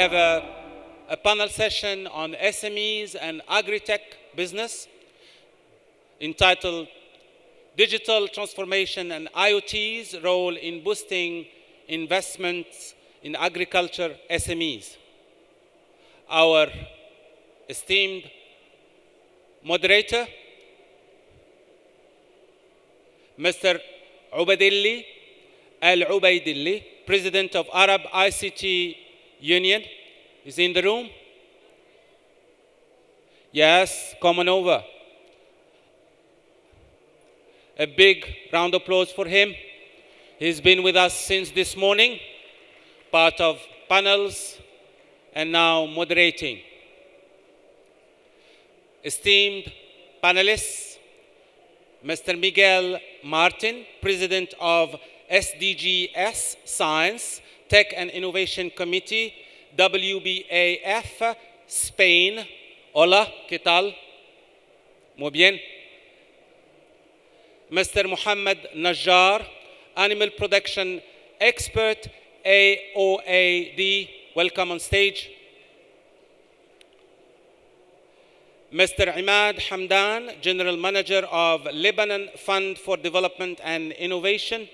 have a panel session on SMEs and Agritech business entitled Digital Transformation and IOT's Role in Boosting Investments in Agriculture SMEs. Our esteemed moderator, Mr. Ubaidilli Al-Ubaidilli, President of Arab ICT Union, is in the room. Yes, come on over. A big round of applause for him. He's been with us since this morning, part of panels, and now moderating. Esteemed panelists, Mr. Miguel Martin, President of SDGs Science, Tech and Innovation Committee, WBAF, Spain. Hola, ¿qué tal? Muy bien. Mr. Mohammed Najjar, Animal Production Expert, AOAD. Welcome on stage. Mr. Imad Hamdan, General Manager of Lebanon Fund for Development and Innovation.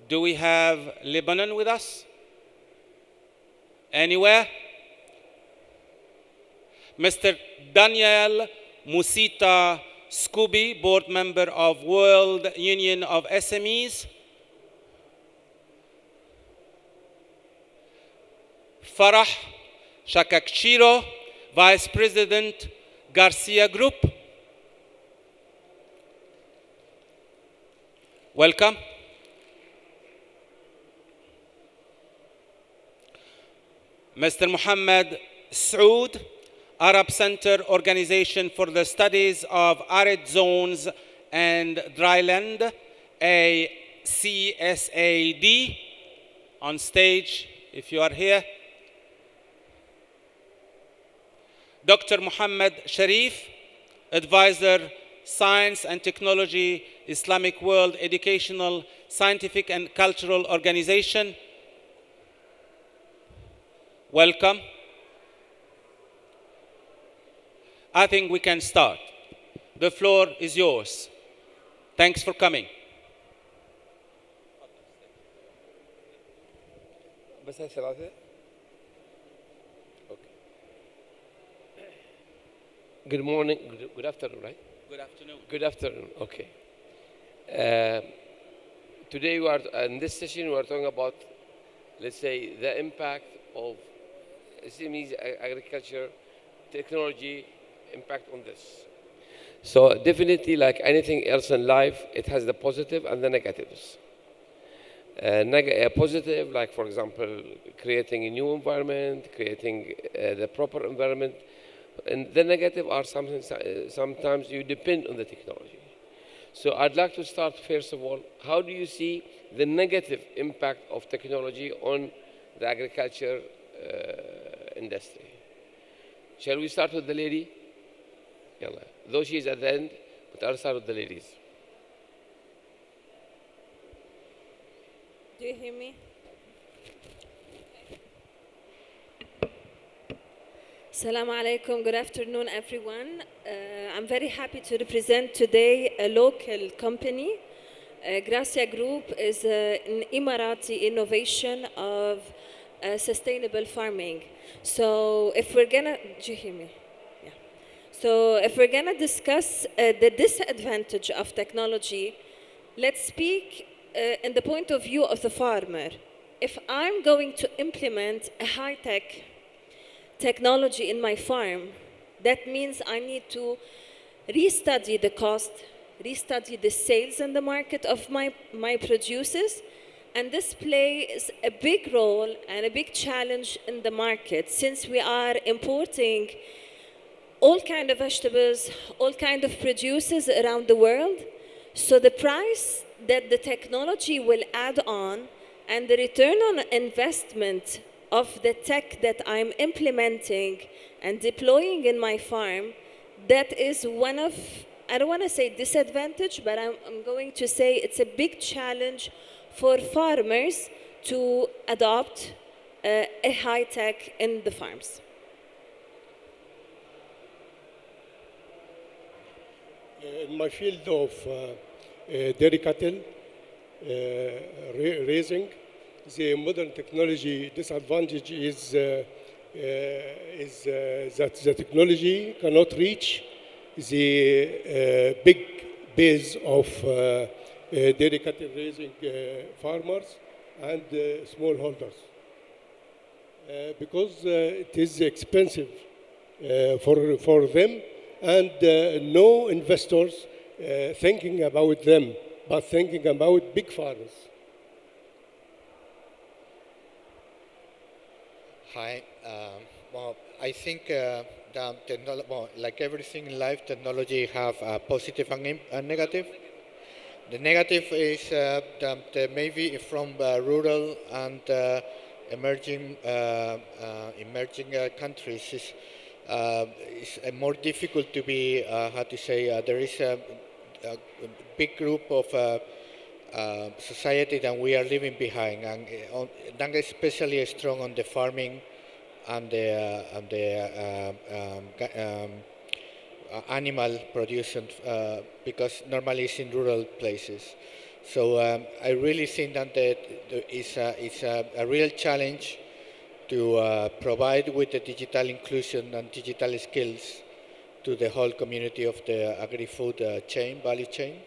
Do we have Lebanon with us? Anywhere? Mr. Daniel Musita Scooby, Board Member of World Union of SMEs. Farah Shakakshiro, Vice President, Garcia Group. Welcome. Mr. Mohammed Saud, Arab Center Organization for the Studies of Arid Zones and Dryland, ACSAD, on stage if you are here. Dr. Muhammad Sharif, Advisor, Science and Technology, Islamic World Educational, Scientific and Cultural Organization. Welcome. I think we can start. The floor is yours. Thanks for coming. Good morning, good afternoon, right? Good afternoon. Good afternoon, okay. Today in this session we are talking about, let's say, the impact of SMEs, agriculture, technology, impact on this. So definitely, like anything else in life, it has the positive and the negatives. Positive, like for example, creating a new environment, creating the proper environment. And the negative are sometimes you depend on the technology. So I'd like to start, first of all, how do you see the negative impact of technology on the agriculture industry? Shall we start with the lady? Yalla. Though she is at the end, but I'll start with the ladies. Do you hear me? Assalamu alaikum. Good afternoon, everyone. I'm very happy to represent today a local company. Gracia Group is an Emirati innovation of sustainable farming. So if we're gonna, do you hear me? Yeah. So if we're gonna discuss the disadvantage of technology, let's speak in the point of view of the farmer. If I'm going to implement a high-tech technology in my farm, that means I need to restudy the cost, restudy the sales in the market of my producers, and this plays a big role and a big challenge in the market since we are importing all kind of vegetables, all kind of producers around the world. So the price that the technology will add on and the return on investment of the tech that I'm implementing and deploying in my farm, that is one of, I don't want to say disadvantage, but I'm going to say it's a big challenge for farmers to adopt a high tech in the farms? In my field of dairy cattle raising, the modern technology disadvantage is that the technology cannot reach the big base of dairy cattle raising farmers and smallholders because it is expensive for them, and no investors thinking about them, but thinking about big farmers. Hi. Well, I think like everything in life, technology have a positive and negative. The negative is that maybe from rural and emerging countries is more difficult to be, how to say, there is a big group of society that we are leaving behind, and that especially strong on the farming and the animal production, because normally it's in rural places. So I really think that it's a real challenge to provide with the digital inclusion and digital skills to the whole community of the agri-food value chain.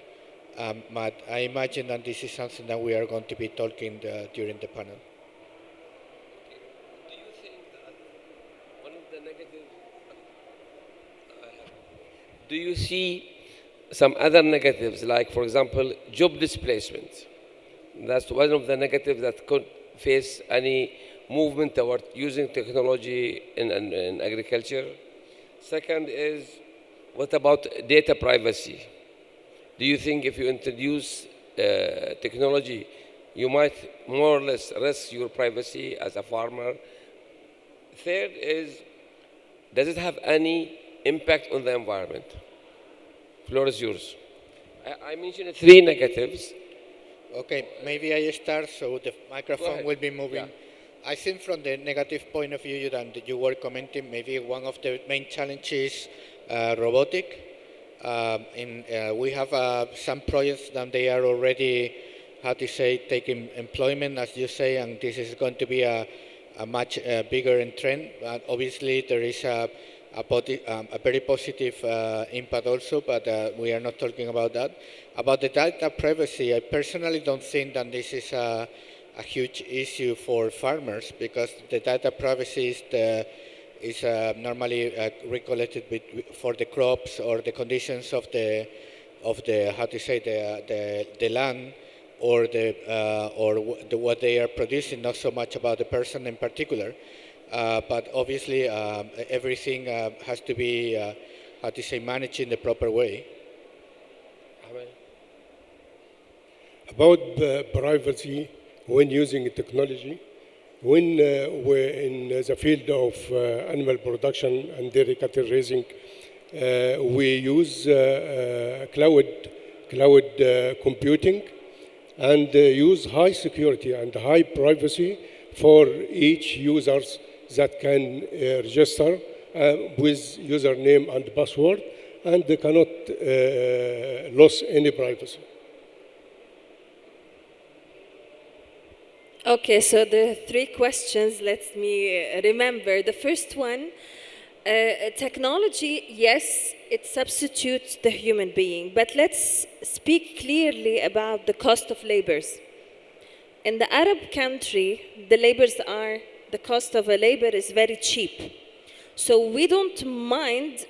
But I imagine that this is something that we are going to be talking during the panel. Do you think that one of the negatives, do you see some other negatives, like, for example, job displacement? That's one of the negatives that could face any movement toward using technology in agriculture. Second is, what about data privacy? Do you think if you introduce technology, you might more or less risk your privacy as a farmer? Third is, does it have any impact on the environment? Floor is yours. I mentioned three negatives. Okay, maybe I start so the microphone will be moving. Yeah. I think from the negative point of view that you were commenting, maybe one of the main challenges robotic. We have some projects that they are already, how to say, taking employment, as you say, and this is going to be a much bigger trend. But obviously, there is a very positive impact also, but we are not talking about that. About the data privacy, I personally don't think that this is a huge issue for farmers, because the data privacy is normally recollected for the crops or the conditions of the how to say the land or what they are producing, not so much about the person in particular. But obviously everything has to be how to say managed in the proper way. About the privacy when using technology, when we're in the field of animal production and dairy cattle raising, we use cloud computing and use high security and high privacy for each users that can register with username and password, and they cannot lose any privacy. Okay, so the three questions, let me remember. The first one, technology, yes, it substitutes the human being, but let's speak clearly about the cost of labors. In the Arab country, the cost of a labor is very cheap. So we don't mind,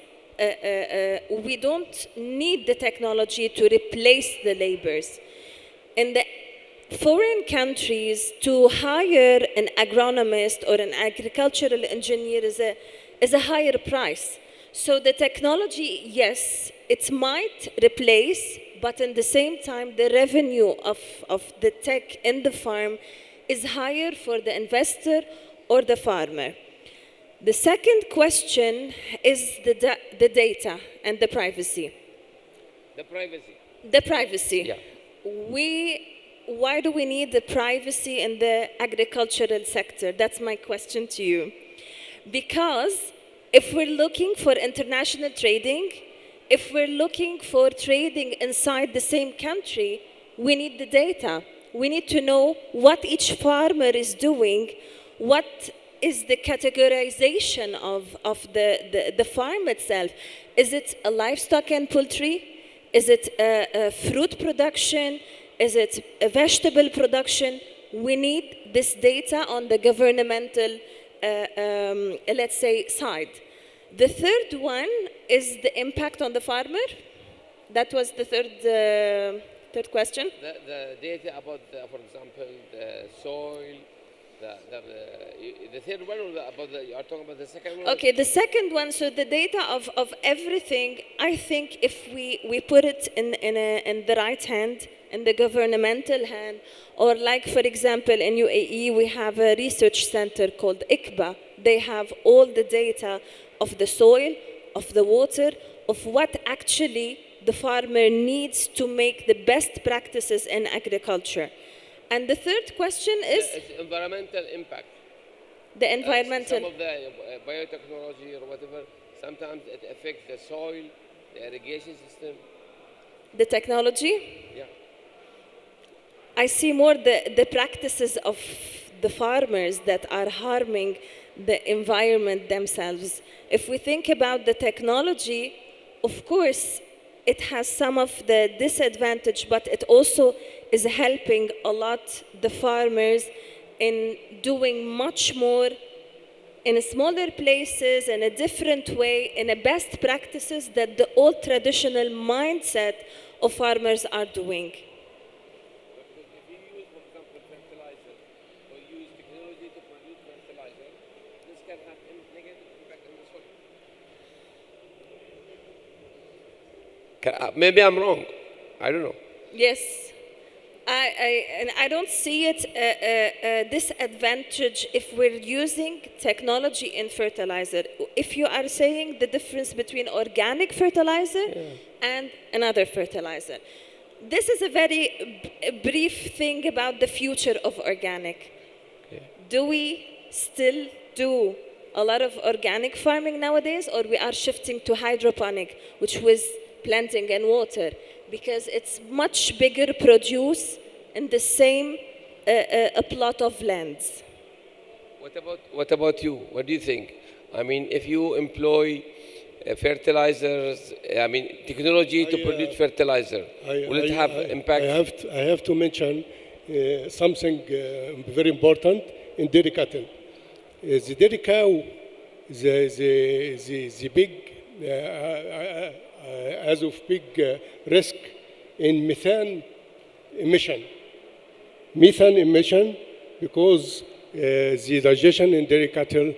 we don't need the technology to replace the labors. In the foreign countries, to hire an agronomist or an agricultural engineer is a higher price. So the technology, yes, it might replace, but in the same time, the revenue of the tech in the farm is higher for the investor or the farmer. The second question is the data and the privacy. The privacy. The privacy. Yeah. why do we need the privacy in the agricultural sector? That's my question to you. Because if we're looking for international trading, if we're looking for trading inside the same country, we need the data. We need to know what each farmer is doing, what is the categorization of the farm itself. Is it a livestock and poultry? Is it a fruit production? Is it a vegetable production? We need this data on the governmental, let's say, side. The third one is the impact on the farmer. That was the third question. The data about, for example, the soil, the third one, or you are talking about the second one? Okay, the second one, so the data of everything, I think if we put it in the right hand, in the governmental hand, or like, for example, in UAE, we have a research center called ICBA. They have all the data of the soil, of the water, of what actually the farmer needs to make the best practices in agriculture. And the third question is the environmental impact. The environmental. Some of the biotechnology or whatever, sometimes it affects the soil, the irrigation system. The technology? Yeah. I see more the practices of the farmers that are harming the environment themselves. If we think about the technology, of course, it has some of the disadvantage, but it also is helping a lot the farmers in doing much more in smaller places, in a different way, in a best practices that the old traditional mindset of farmers are doing. If you use, for example, fertilizer, or use technology to produce fertilizer, this can have a negative impact on the soil. Maybe I'm wrong. I don't know. Yes. And I don't see it a disadvantage if we're using technology in fertilizer. If you are saying the difference between organic fertilizer and another fertilizer. This is a very brief thing about the future of organic. Do we still do a lot of organic farming nowadays, or we are shifting to hydroponic, which was planting and water? Because it's much bigger produce in the same a plot of lands. What about you? What do you think? I mean, if you employ fertilizers, I mean, technology to produce fertilizer, will it have impact? I have to mention something very important in dairy cattle. The dairy cow, the big, as of big risk in methane emission. Methane emission because the digestion in dairy cattle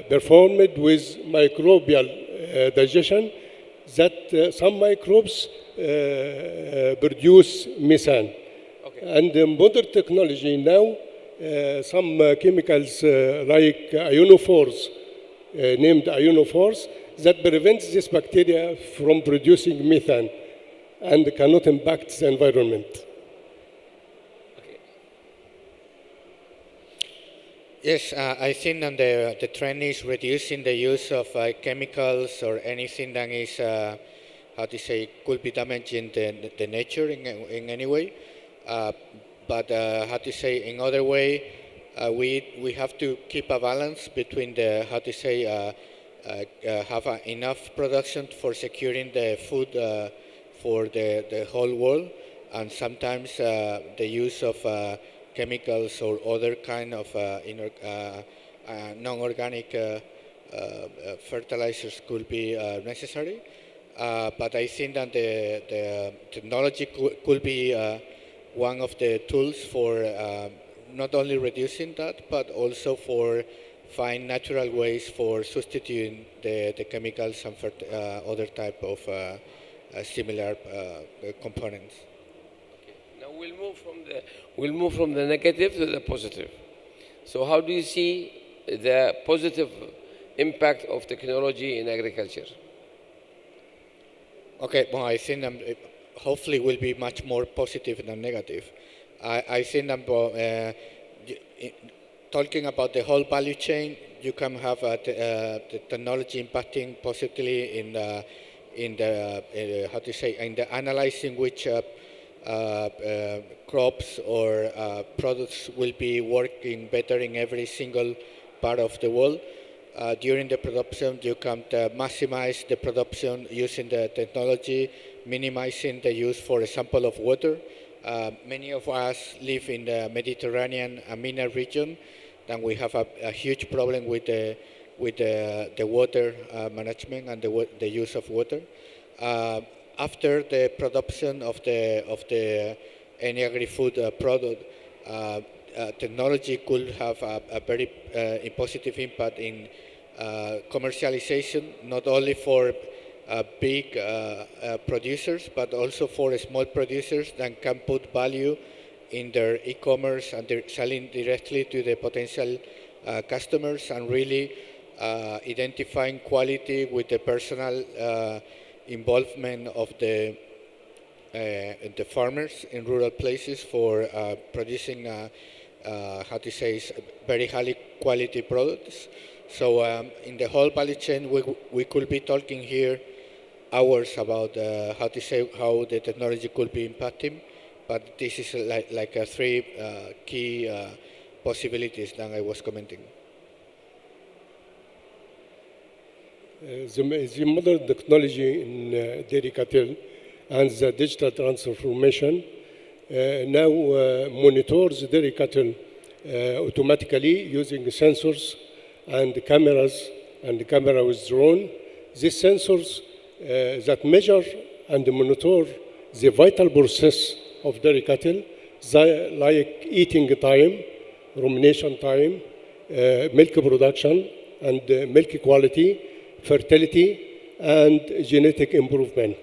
performed with microbial digestion that some microbes produce methane. Okay. And the modern technology now, some chemicals like ionophores, named ionophores, that prevents this bacteria from producing methane and cannot impact the environment. Okay. Yes, I think that the trend is reducing the use of chemicals or anything that is, could be damaging the nature in any way. But in other way, we have to keep a balance between the, have enough production for securing the food for the whole world, and sometimes the use of chemicals or other kind of non-organic fertilizers could be necessary. But I think that the technology could be one of the tools for not only reducing that, but also for find natural ways for substituting the chemicals and other type of similar components. Now we'll move from the negative to the positive. So how do you see the positive impact of technology in agriculture? Okay, well, I think hopefully will be much more positive than negative. I think about, talking about the whole value chain, you can have the technology impacting positively in the how to say, in the analyzing which crops or products will be working better in every single part of the world. During the production, you can maximize the production using the technology, minimizing the use, for example, of water. Many of us live in the Mediterranean and MENA region, and we have a huge problem with the water management and the use of water. After the production of any agri-food product, technology could have a very positive impact in commercialization, not only for big producers, but also for small producers that can put value in their e-commerce and they're selling directly to the potential customers, and really identifying quality with the personal involvement of the farmers in rural places for producing how to say, very high quality products. So in the whole value chain, we could be talking here hours about how to say, how the technology could be impacting, but this is like three key possibilities that I was commenting. The modern technology in dairy cattle and the digital transformation now monitors dairy cattle automatically using sensors and cameras, and camera with drone. These sensors that measure and monitor the vital process of dairy cattle, like eating time, rumination time, milk production, and milk quality, fertility, and genetic improvement.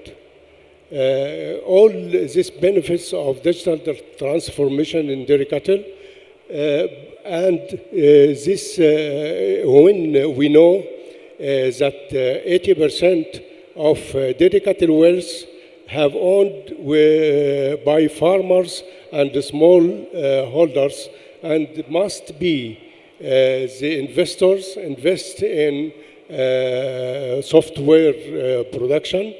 All these benefits of digital transformation in dairy cattle, and this when we know that 80% of dairy cattle wells have owned by farmers and small holders, and must be the investors invest in software production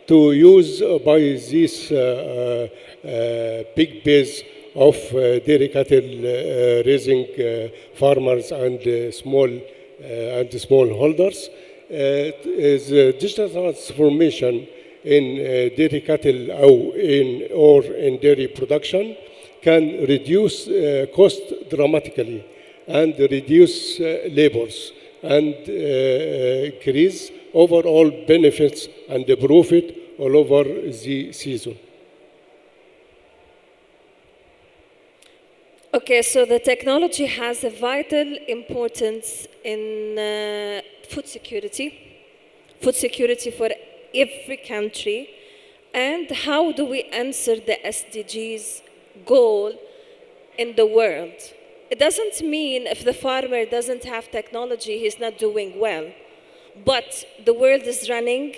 to use by this big base of dairy cattle raising farmers and small holders. The digital transformation in dairy cattle or in dairy production can reduce cost dramatically and reduce labors and increase overall benefits and the profit all over the season. Okay, so the technology has a vital importance in food security for every country. And how do we answer the SDGs goal in the world? It doesn't mean if the farmer doesn't have technology, he's not doing well. But the world is running,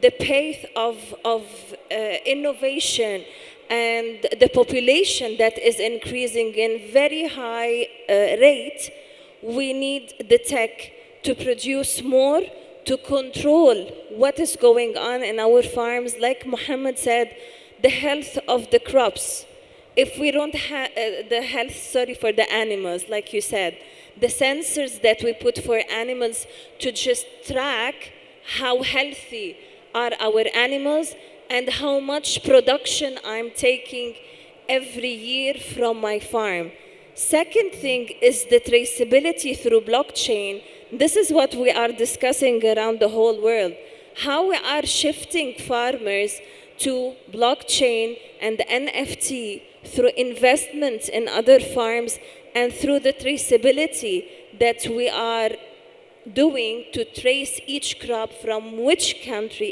the pace of innovation and the population that is increasing in very high rate. We need the tech to produce more, to control what is going on in our farms. Like Mohammed said, the health of the crops. If we don't have the health, for the animals, like you said, the sensors that we put for animals to just track how healthy are our animals and how much production I'm taking every year from my farm. Second thing is the traceability through blockchain. This is what we are discussing around the whole world. How we are shifting farmers to blockchain and NFT through investments in other farms and through the traceability that we are doing to trace each crop from which country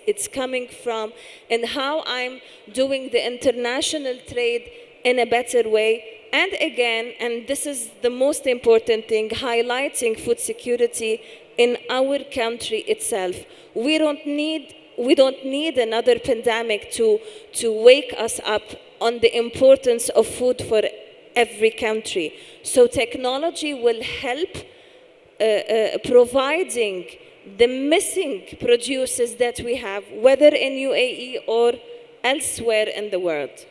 it's coming from, and how I'm doing the international trade in a better way. And again, and this is the most important thing, highlighting food security in our country itself. We don't need another pandemic to wake us up on the importance of food for every country. So technology will help providing the missing producers that we have, whether in UAE or elsewhere in the world.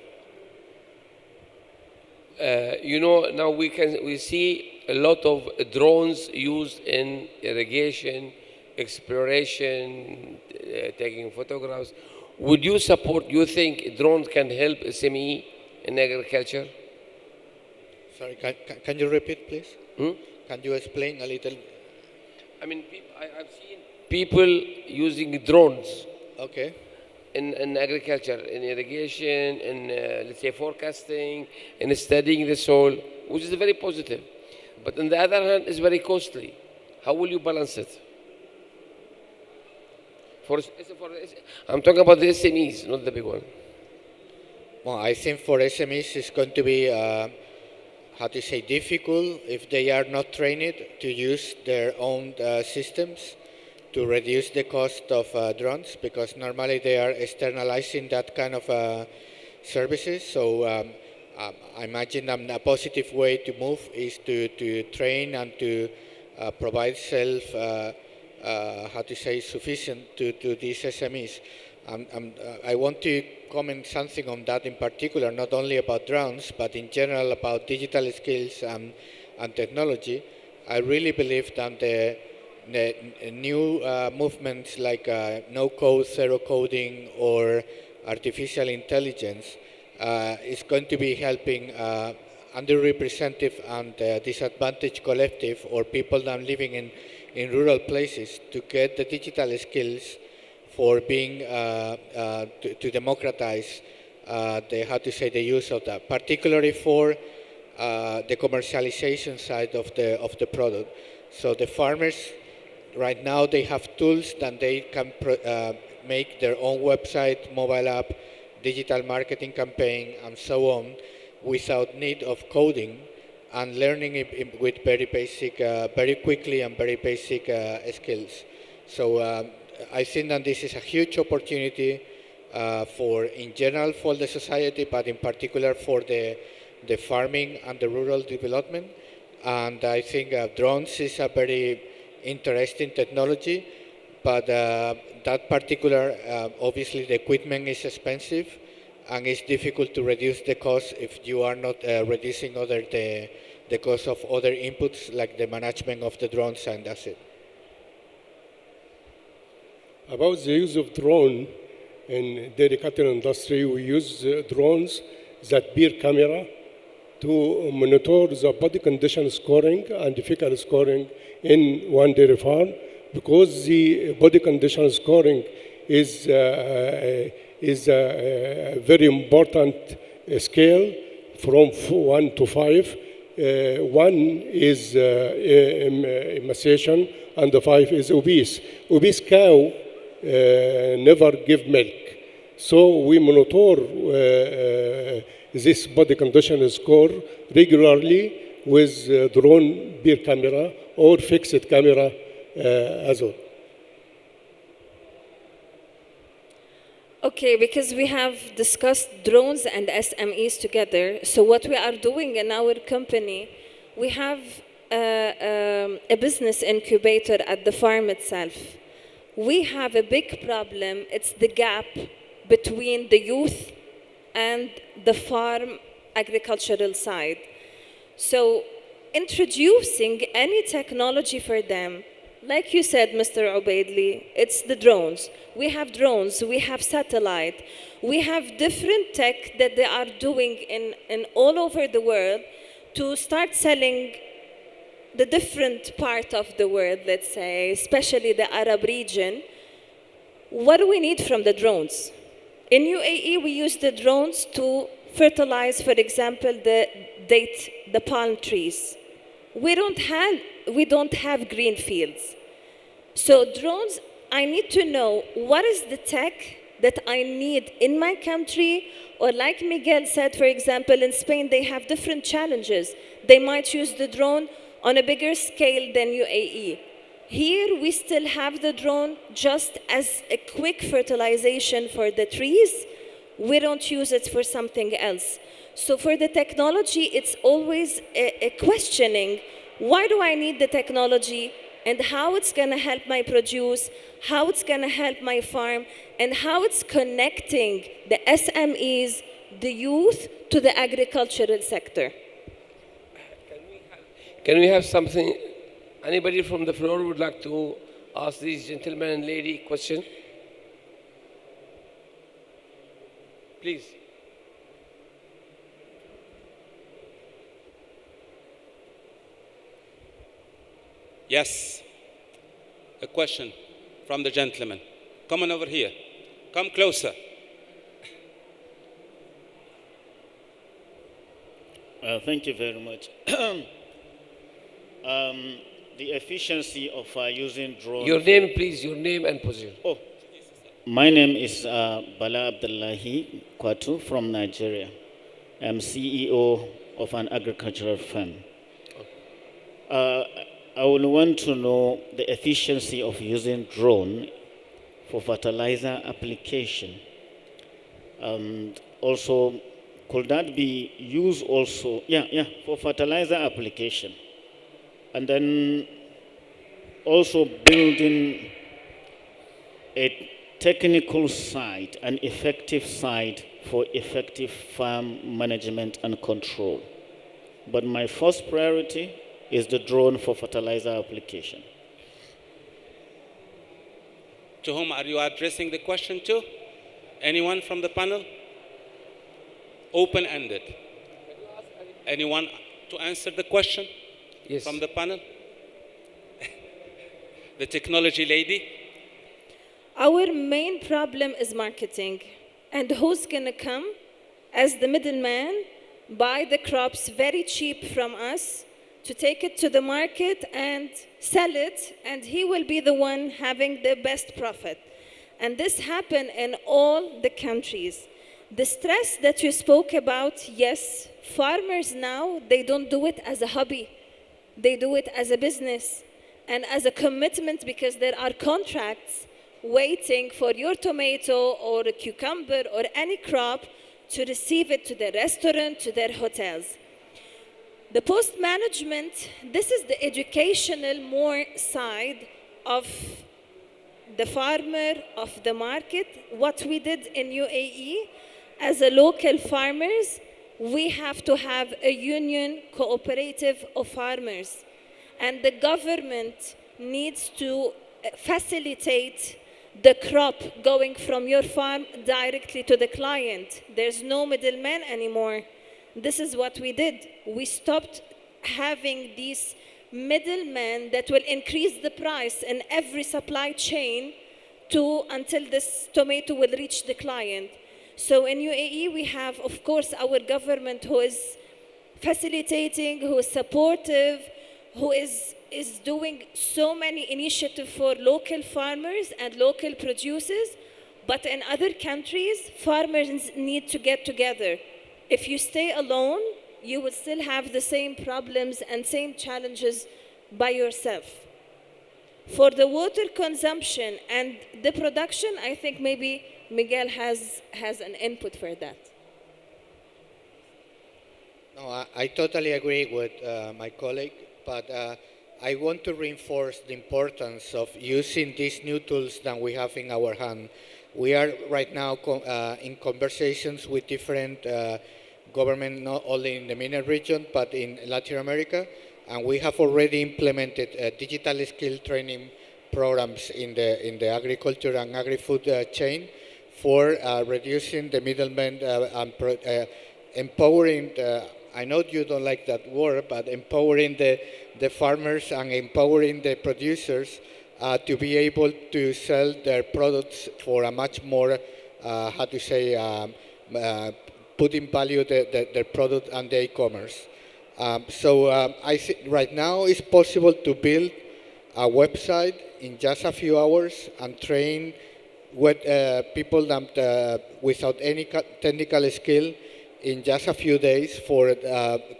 You know, now we see a lot of drones used in irrigation, exploration, taking photographs. Would you support, you think drones can help SME in agriculture? Sorry, can you repeat, please? Hmm? Can you explain a little? I mean, I've seen people using drones Okay. in agriculture, in irrigation, in let's say forecasting, in studying the soil, which is very positive. But on the other hand, it's very costly. How will you balance it? I'm talking about the SMEs, not the big one. Well, I think for SMEs it's going to be, how to say, difficult if they are not trained to use their own systems to reduce the cost of drones, because normally they are externalizing that kind of services. So I imagine a positive way to move is to train and to provide how to say, sufficient to these SMEs. I want to comment something on that in particular, not only about drones, but in general about digital skills and technology. I really believe that the new movements like no-code, zero-coding, or artificial intelligence is going to be helping underrepresented and disadvantaged collective, or people that are living in rural places, to get the digital skills for being to democratize the use of that, particularly for the commercialization side of the product. So the farmers right now, they have tools that they can make their own website, mobile app, digital marketing campaign, and so on, without need of coding, and learning it with very basic, very quickly and very basic skills. So I think that this is a huge opportunity in general for the society, but in particular for the farming and the rural development. And I think drones is a very interesting technology, but that particular, obviously the equipment is expensive, and it's difficult to reduce the cost if you are not reducing the cost of other inputs like the management of the drones, and that's it. About the use of drone in dairy cattle industry, we use drones that bear camera to monitor the body condition scoring and the fecal scoring in one dairy farm, because the body condition scoring is a very important scale from 1 to 5. 1 is emaciation and the 5 is obese. Obese cow never give milk. So we monitor this body condition score regularly with drone bear camera or fixed camera as well. Okay, because we have discussed drones and SMEs together, so what we are doing in our company, we have a business incubator at the farm itself. We have a big problem. It's the gap between the youth and the farm agricultural side. So introducing any technology for them, like you said, Mr. Ubaidli, it's the drones. We have drones, we have satellite, we have different tech that they are doing in all over the world to start selling the different part of the world, let's say, especially the Arab region. What do we need from the drones? In UAE, we use the drones to fertilize, for example, the palm trees. We don't have green fields. So drones, I need to know what is the tech that I need in my country, or like Miguel said, for example, in Spain, they have different challenges. They might use the drone on a bigger scale than UAE. Here, we still have the drone just as a quick fertilization for the trees, we don't use it for something else. So for the technology, it's always a questioning, why do I need the technology, and how it's going to help my produce, how it's going to help my farm, and how it's connecting the SMEs, the youth, to the agricultural sector. Can we have something? Anybody from the floor would like to ask this gentleman and lady question? Please. Yes, a question from the gentleman. Come on over here. Come closer. Thank you very much. The efficiency of using drones. Your name, please, your name and position. Oh, my name is Bala Abdullahi Kwatu from Nigeria. I'm CEO of an agricultural firm. I would want to know the efficiency of using drone for fertilizer application. Also, could that be used also, for fertilizer application? And then also building a technical side, an effective side for effective farm management and control. But my first priority is the drone for fertilizer application. To whom are you addressing the question to? Anyone from the panel? Open-ended. Anyone to answer the question? Yes. From the panel? The technology lady? Our main problem is marketing. And who's going to come as the middleman, buy the crops very cheap from us, to take it to the market and sell it, and he will be the one having the best profit. And this happens in all the countries. The stress that you spoke about, yes, farmers now, they don't do it as a hobby. They do it as a business and as a commitment, because there are contracts waiting for your tomato or a cucumber or any crop to receive it to the restaurant, to their hotels. The post-management, this is the educational more side of the farmer, of the market. What we did in UAE, as a local farmers, we have to have a union cooperative of farmers. And the government needs to facilitate the crop going from your farm directly to the client. There's no middleman anymore. This is what we did. We stopped having these middlemen that will increase the price in every supply chain until this tomato will reach the client. So in UAE, we have, of course, our government who is facilitating, who is supportive, who is doing so many initiatives for local farmers and local producers. But in other countries, farmers need to get together. If you stay alone, you will still have the same problems and same challenges by yourself. For the water consumption and the production, I think maybe Miguel has an input for that. No, I totally agree with my colleague, but I want to reinforce the importance of using these new tools that we have in our hand. We are right now in conversations with different government, not only in the MENA region, but in Latin America, and we have already implemented digital skill training programs in the agriculture and agri-food chain for reducing the middlemen and empowering, I know you don't like that word, but empowering the farmers and empowering the producers to be able to sell their products for a much more, putting value their product and the e-commerce. So I think right now it's possible to build a website in just a few hours and train people that, without any technical skill in just a few days for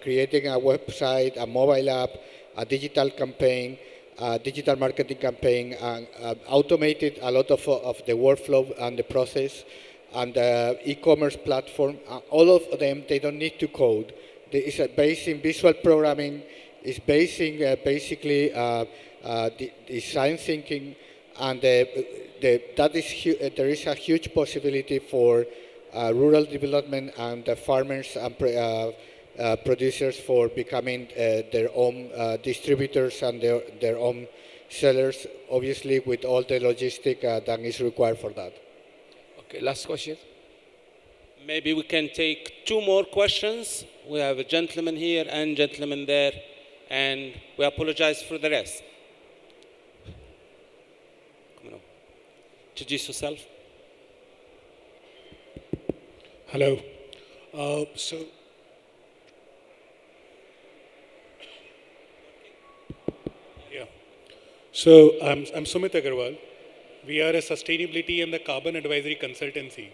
creating a website, a mobile app, a digital campaign, a digital marketing campaign, and automated a lot of the workflow and the process and e-commerce platform. All of them, they don't need to code. It's based in visual programming. It's based in basically design thinking, and that is there is a huge possibility for rural development and farmers and producers for becoming their own distributors and their own sellers, obviously with all the logistic that is required for that. Okay, last question. Maybe we can take 2 more questions. We have a gentleman here and gentleman there, and we apologize for the rest. Come on. Introduce yourself. Hello. So I'm Sumit Agarwal. We are a sustainability and the carbon advisory consultancy.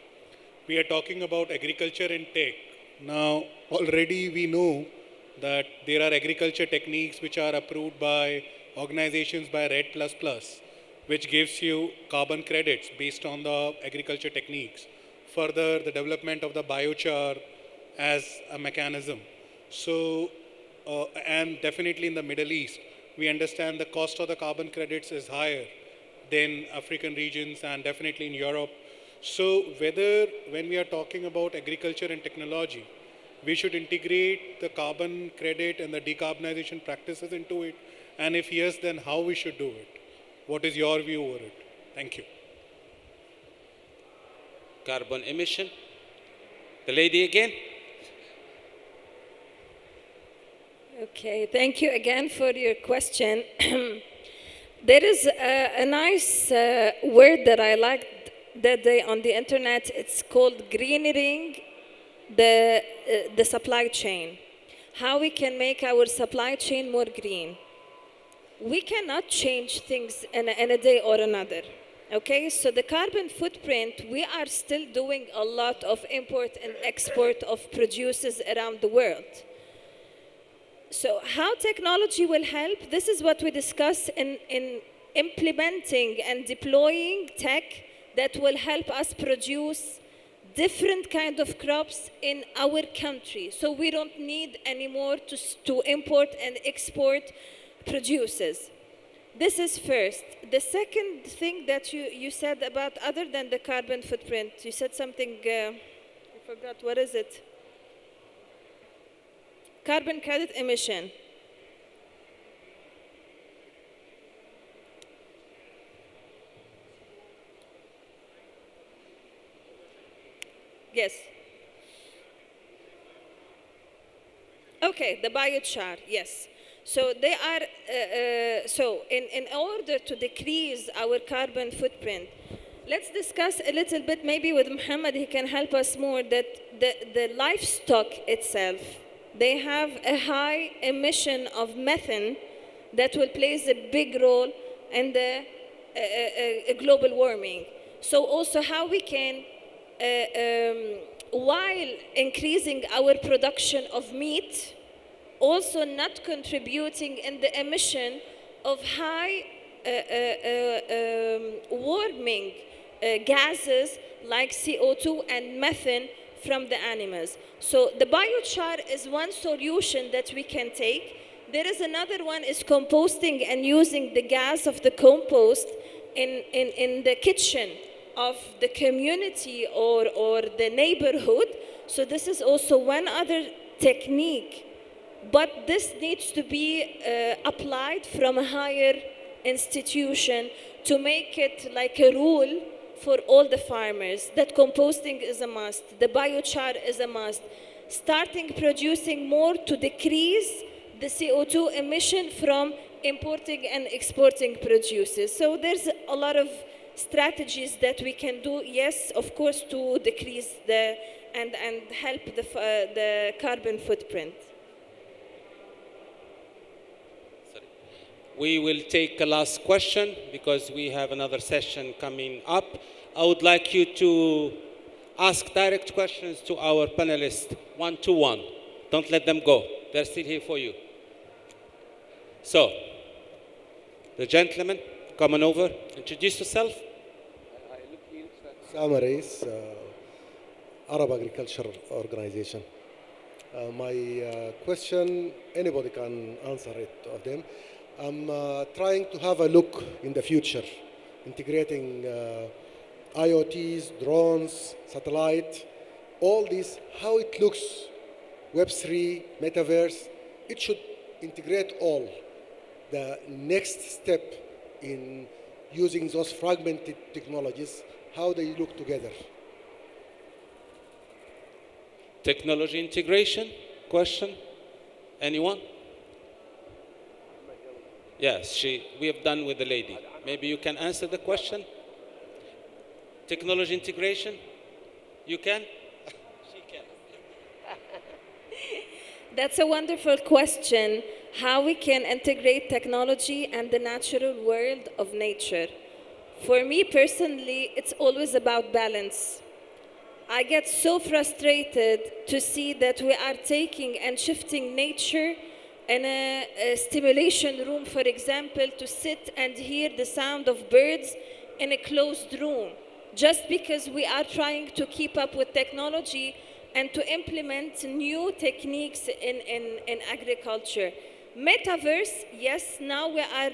We are talking about agriculture and tech. Now, already we know that there are agriculture techniques which are approved by organizations by RED++, which gives you carbon credits based on the agriculture techniques. Further, the development of the biochar as a mechanism. So, and definitely in the Middle East, we understand the cost of the carbon credits is higher than African regions and definitely in Europe. So whether when we are talking about agriculture and technology, we should integrate the carbon credit and the decarbonization practices into it, and if yes, then how we should do it? What is your view over it? Thank you. Carbon emission. The lady again. Okay, thank you again for your question. There is a nice word that I liked that day on the internet. It's called greenering the supply chain. How we can make our supply chain more green. We cannot change things in a day or another. Okay, so the carbon footprint, we are still doing a lot of import and export of produces around the world. So how technology will help? This is what we discuss in implementing and deploying tech that will help us produce different kind of crops in our country. So we don't need anymore to import and export produces. This is first. The second thing that you said about other than the carbon footprint, you said something, I forgot, what is it? Carbon credit emission. Yes. Okay, the biochar, yes. So they are, so in order to decrease our carbon footprint, let's discuss a little bit maybe with Muhammad, he can help us more, that the livestock itself, they have a high emission of methane that will play a big role in the global warming. So also how we can, while increasing our production of meat, also not contributing in the emission of high warming gases like CO2 and methane from the animals. So the biochar is one solution that we can take. There is another one is composting and using the gas of the compost in the kitchen of the community or the neighborhood. So this is also one other technique. But this needs to be applied from a higher institution to make it like a rule for all the farmers, that composting is a must, the biochar is a must. Starting producing more to decrease the CO2 emission from importing and exporting produces. So there's a lot of strategies that we can do, yes, of course, to decrease and help the carbon footprint. We will take a last question because we have another session coming up. I would like you to ask direct questions to our panelists, one-to-one. Don't let them go. They're still here for you. So, the gentleman, come on over, introduce yourself. Summaries. Arab Agriculture Organization. My question, anybody can answer it of them. I'm trying to have a look in the future, integrating IoTs, drones, satellite, all this, how it looks, Web3, metaverse, it should integrate all. The next step in using those fragmented technologies, how they look together. Technology integration question? Anyone? Yes, we have done with the lady. Maybe you can answer the question. Technology integration? You can? She can. That's a wonderful question, how we can integrate technology and the natural world of nature. For me personally, it's always about balance. I get so frustrated to see that we are taking and shifting nature in a stimulation room, for example, to sit and hear the sound of birds in a closed room, just because we are trying to keep up with technology and to implement new techniques in agriculture. Metaverse, yes, now we are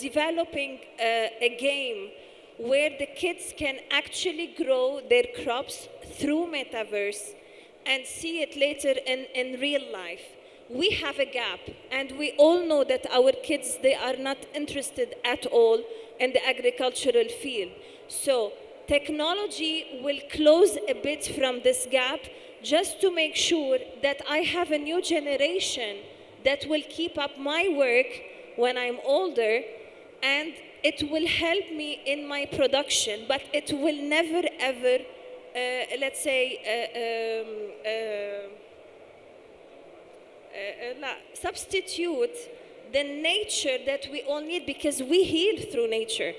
developing a game where the kids can actually grow their crops through metaverse and see it later in real life. We have a gap, and we all know that our kids, they are not interested at all in the agricultural field. So technology will close a bit from this gap just to make sure that I have a new generation that will keep up my work when I'm older, and it will help me in my production, but it will never ever, let's say, substitute the nature that we all need, because we heal through nature.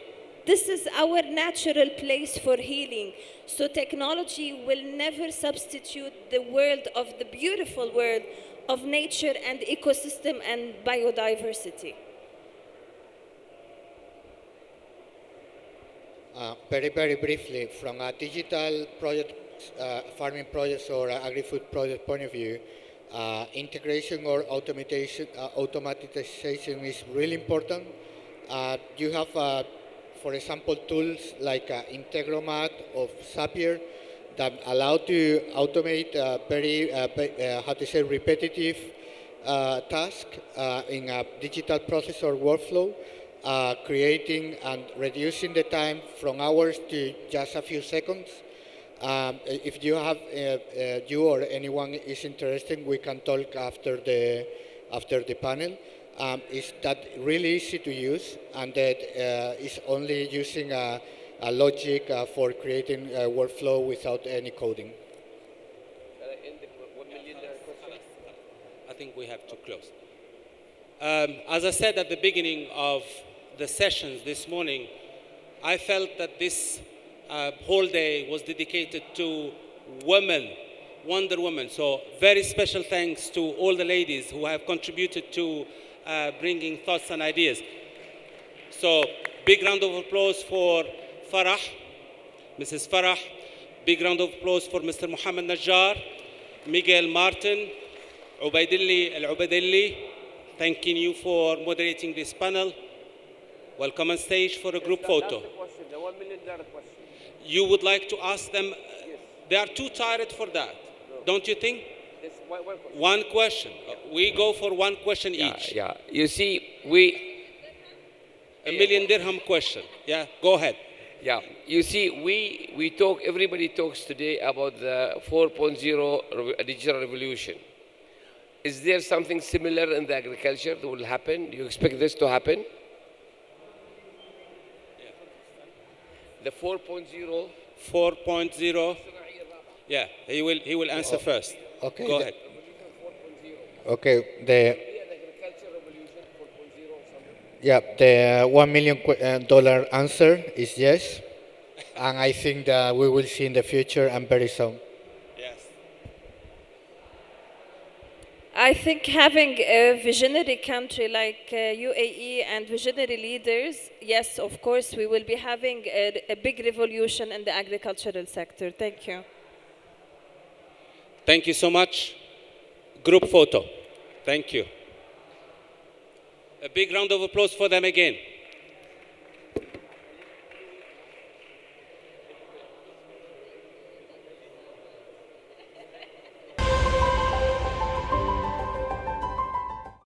This is our natural place for healing. So technology will never substitute the world of the beautiful world of nature and ecosystem and biodiversity. Very, very briefly, from a digital project, farming projects or agri-food project point of view, integration or automatization is really important. You have, for example, tools like Integromat of Zapier that allow to automate very, repetitive task in a digital process or workflow, creating and reducing the time from hours to just a few seconds. If you have, you or anyone is interested, we can talk after the panel. It's that really easy to use, and that is only using a logic for creating a workflow without any coding. I think we have to close. As I said at the beginning of the sessions this morning, I felt that this whole day was dedicated to women, Wonder Woman. So very special thanks to all the ladies who have contributed to bringing thoughts and ideas. So big round of applause for Farah, Mrs. Farah. Big round of applause for Mr. Mohammed Najjar, Miguel Martin, Ubaidilli Al-Ubaidilli. Thanking you for moderating this panel. Welcome on stage for a group photo. The $1 million question. You would like to ask them, they are too tired for that, don't you think? One question. We go for one question each. Yeah, you see, we... $1 million dirham question. Yeah, go ahead. Yeah, you see, we talk, everybody talks today about the 4.0 digital revolution. Is there something similar in the agriculture that will happen? Do you expect this to happen? The 4.0. 4.0. Yeah, he will answer first. Okay. Go ahead. Okay. The $1 million answer is yes, and I think that we will see in the future and very soon. Yes. I think having a visionary country like UAE and visionary leaders, yes, of course, we will be having a big revolution in the agricultural sector. Thank you. Thank you so much. Group photo. Thank you. A big round of applause for them again.